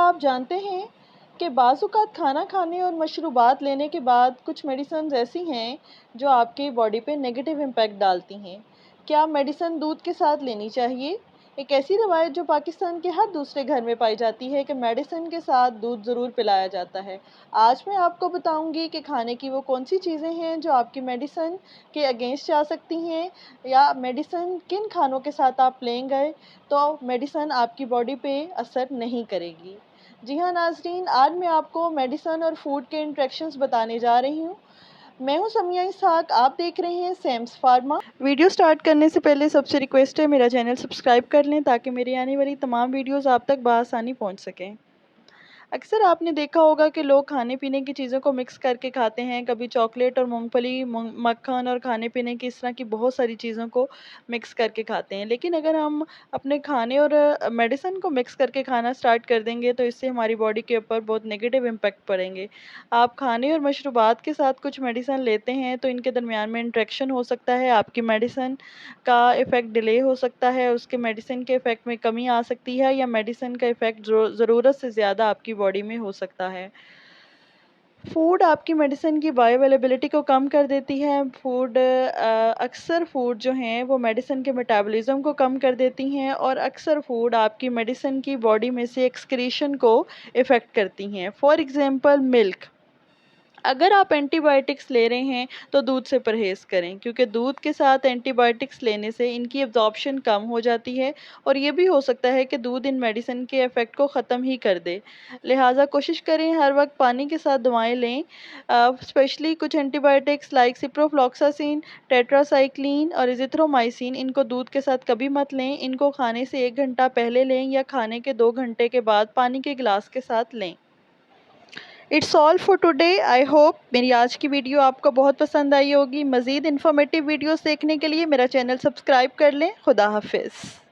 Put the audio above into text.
आप जानते हैं कि बाज़-औक़ात खाना खाने और मशरूबात लेने के बाद कुछ मेडिसिन्स ऐसी हैं जो आपकी बॉडी पे नेगेटिव इम्पैक्ट डालती हैं। क्या मेडिसिन दूध के साथ लेनी चाहिए? एक ऐसी रवायत जो पाकिस्तान के हर दूसरे घर में पाई जाती है कि मेडिसिन के साथ दूध ज़रूर पिलाया जाता है। आज मैं आपको बताऊँगी कि खाने की वो कौन-सी चीज़ें हैं जो आपकी मेडिसिन के अगेंस्ट जा सकती हैं, या मेडिसिन किन खानों के साथ आप लेंगे तो मेडिसिन आपकी बॉडी पे असर नहीं करेगी। जी हाँ नाज़रीन, आज मैं आपको मेडिसिन और फूड के इंटरेक्शंस बताने जा रही हूँ। मैं हूँ समिया इसहाक, आप देख रहे हैं सैम्स फार्मा। वीडियो स्टार्ट करने से पहले सबसे रिक्वेस्ट है मेरा चैनल सब्सक्राइब कर लें ताकि मेरी आने वाली तमाम वीडियोज़ आप तक बआसानी पहुँच सकें। अक्सर आपने देखा होगा कि लोग खाने-पीने की चीज़ों को मिक्स करके खाते हैं, कभी चॉकलेट और मूँगफली, मक्खन और खाने-पीने की इस तरह की बहुत सारी चीज़ों को मिक्स करके खाते हैं। लेकिन अगर हम अपने खाने और मेडिसिन को मिक्स करके खाना स्टार्ट कर देंगे तो इससे हमारी बॉडी के ऊपर बहुत नेगेटिव इम्पैक्ट पड़ेंगे। आप खाने और मशरूबात के साथ कुछ मेडिसिन लेते हैं तो इनके दरमियान में इंटरेक्शन हो सकता है, आपकी मेडिसिन का इफ़ेक्ट डिले हो सकता है, उसके मेडिसिन के इफ़ेक्ट में कमी आ सकती है, या मेडिसिन का इफ़ेक्ट ज़रूरत से ज़्यादा आपकी बॉडी में हो सकता है। फूड आपकी मेडिसिन की बायोअवेलेबिलिटी को कम कर देती है। अक्सर फूड जो हैं वो मेडिसिन के मेटाबॉलिज़्म को कम कर देती हैं, और अक्सर फूड आपकी मेडिसिन की बॉडी में से एक्सक्रीशन को इफ़ेक्ट करती हैं। For example milk. अगर आप एंटीबायोटिक्स ले रहे हैं तो दूध से परहेज़ करें, क्योंकि दूध के साथ एंटीबायोटिक्स लेने से इनकी एब्ज़ॉर्प्शन कम हो जाती है, और ये भी हो सकता है कि दूध इन मेडिसिन के इफ़ेक्ट को ख़त्म ही कर दे। लिहाजा कोशिश करें हर वक्त पानी के साथ दवाएं लें। स्पेशली कुछ एंटीबायोटिक्स लाइक सिप्रोफ्लॉक्सासिन, टेट्रासाइक्लिन और एज़िथ्रोमाइसिन, इनको दूध के साथ कभी मत लें। इनको खाने से 1 घंटा पहले लें या खाने के 2 घंटे के बाद पानी के गिलास के साथ लें। It's all for today. I hope मेरी आज की वीडियो आपको बहुत पसंद आई होगी। मज़ीद इन्फॉर्मेटिव वीडियोस देखने के लिए मेरा चैनल सब्सक्राइब कर लें। खुदा हाफिज़।